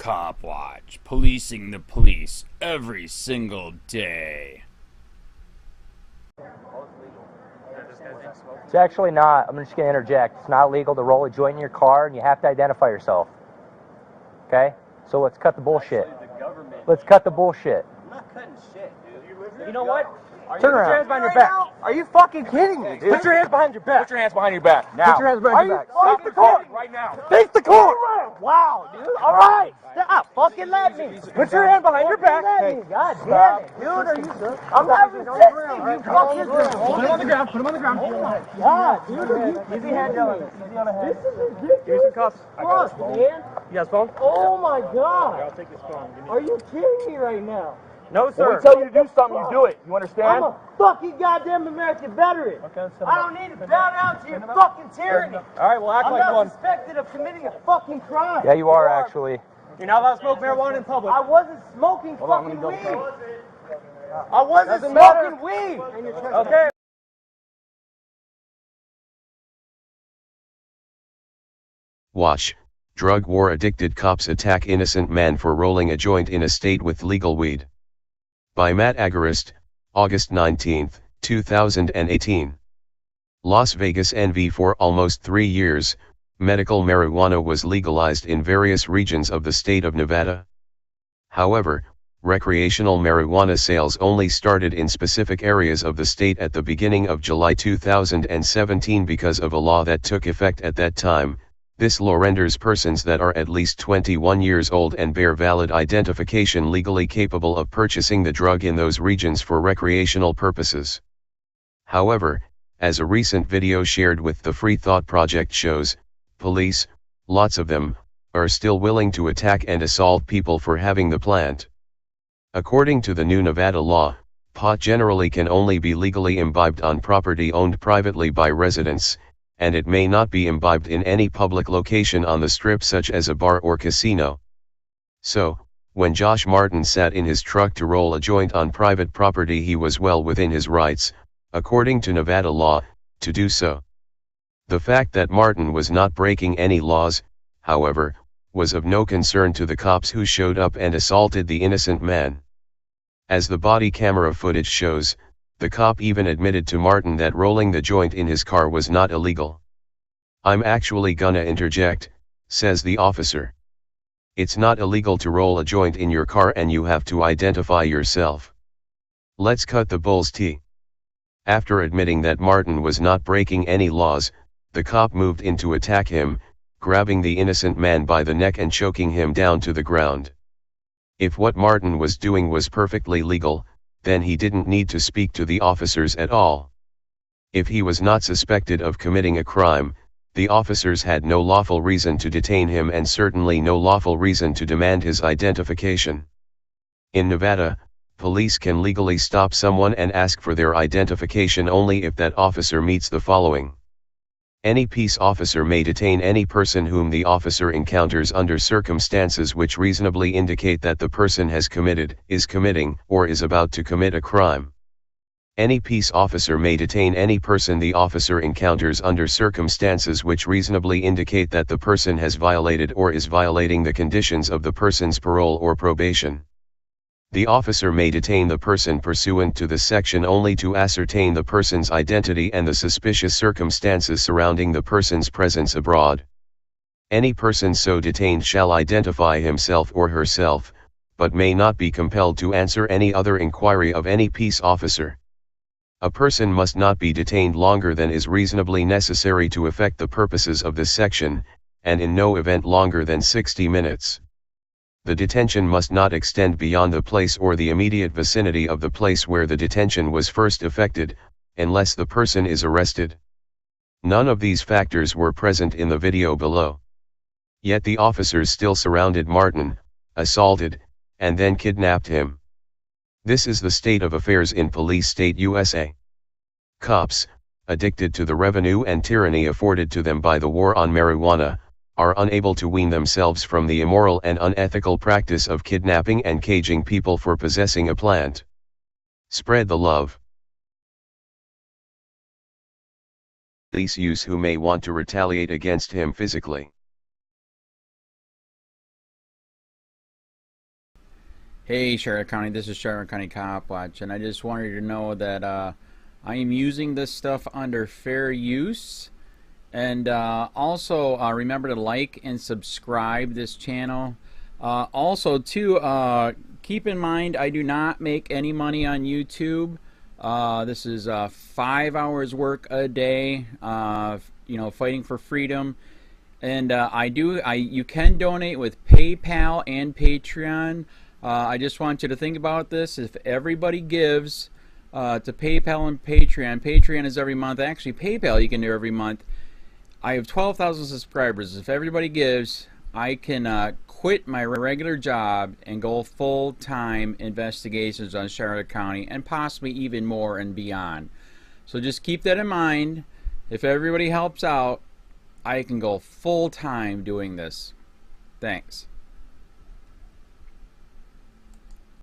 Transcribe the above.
COPWATCH, policing the police every single day. It's actually not. I'm just going to interject. It's not legal to roll a joint in your car, and you have to identify yourself. Okay? So let's cut the bullshit. Let's cut the bullshit. I'm not cutting shit, dude. You know what? Turn around. Put your hands behind your back. Are you fucking kidding me, dude? Put your hands behind your back. Put your hands behind your back. Now. Put your hands behind your back. Face the court right now. Face the court. Wow, dude. All right. Stop. Fucking let me. Put your hand behind your back. Hey, God damn it, dude. Are you? I'm not resisting. You fucking. Put him on the ground. Put him on the ground. Oh my God, dude. Are you? Easy hand down. Easy on the head. This is ridiculous. Give me some cuffs. Fuck, man. You got his phone? Oh my God. I'll take this phone. Are you kidding me right now? No, sir. When we tell you to do something, you do it. You understand? I'm a fucking goddamn American veteran. Okay, I don't need to bow down to your fucking tyranny. All right, well, act I'm like not one. suspected of committing a fucking crime. Yeah, you are actually. You're not allowed to smoke marijuana in public. I wasn't smoking fucking weed. I wasn't Doesn't matter. smoking weed. Okay. Watch. Drug war addicted cops attack innocent man for rolling a joint in a state with legal weed. By Matt Agarist, August 19, 2018. Las Vegas NV. For almost 3 years, medical marijuana was legalized in various regions of the state of Nevada. However, recreational marijuana sales only started in specific areas of the state at the beginning of July 2017 because of a law that took effect at that time. This law renders persons that are at least 21 years old and bear valid identification legally capable of purchasing the drug in those regions for recreational purposes. However, as a recent video shared with the Free Thought Project shows, police, lots of them, are still willing to attack and assault people for having the plant. According to the new Nevada law, pot generally can only be legally imbibed on property owned privately by residents, and it may not be imbibed in any public location on the strip such as a bar or casino. So, when Josh Martin sat in his truck to roll a joint on private property, he was well within his rights, according to Nevada law, to do so. The fact that Martin was not breaking any laws, however, was of no concern to the cops who showed up and assaulted the innocent man. As the body camera footage shows, the cop even admitted to Martin that rolling the joint in his car was not illegal. "I'm actually gonna interject," says the officer. "It's not illegal to roll a joint in your car, and you have to identify yourself. Let's cut the bull's teeth." After admitting that Martin was not breaking any laws, the cop moved in to attack him, grabbing the innocent man by the neck and choking him down to the ground. If what Martin was doing was perfectly legal, then he didn't need to speak to the officers at all. If he was not suspected of committing a crime, the officers had no lawful reason to detain him and certainly no lawful reason to demand his identification. In Nevada, police can legally stop someone and ask for their identification only if that officer meets the following. Any peace officer may detain any person whom the officer encounters under circumstances which reasonably indicate that the person has committed, is committing, or is about to commit a crime. Any peace officer may detain any person the officer encounters under circumstances which reasonably indicate that the person has violated or is violating the conditions of the person's parole or probation. The officer may detain the person pursuant to this section only to ascertain the person's identity and the suspicious circumstances surrounding the person's presence abroad. Any person so detained shall identify himself or herself, but may not be compelled to answer any other inquiry of any peace officer. A person must not be detained longer than is reasonably necessary to effect the purposes of this section, and in no event longer than 60 minutes. The detention must not extend beyond the place or the immediate vicinity of the place where the detention was first effected, unless the person is arrested. None of these factors were present in the video below. Yet the officers still surrounded Martin, assaulted, and then kidnapped him. This is the state of affairs in police state USA. Cops, addicted to the revenue and tyranny afforded to them by the war on marijuana, are unable to wean themselves from the immoral and unethical practice of kidnapping and caging people for possessing a plant. Spread the love. Police use who may want to retaliate against him physically. Hey Charlotte County, this is Charlotte County Cop Watch, and I just wanted you to know that I am using this stuff under fair use. And also remember to like and subscribe this channel. Also too, keep in mind I do not make any money on YouTube. This is 5 hours work a day, you know, fighting for freedom. And you can donate with PayPal and Patreon. I just want you to think about this. If everybody gives to PayPal and Patreon, Patreon is every month. Actually, PayPal you can do every month. I have 12,000 subscribers. If everybody gives, I can quit my regular job and go full-time investigations on Charlotte County and possibly even more and beyond. So just keep that in mind. If everybody helps out, I can go full-time doing this. Thanks.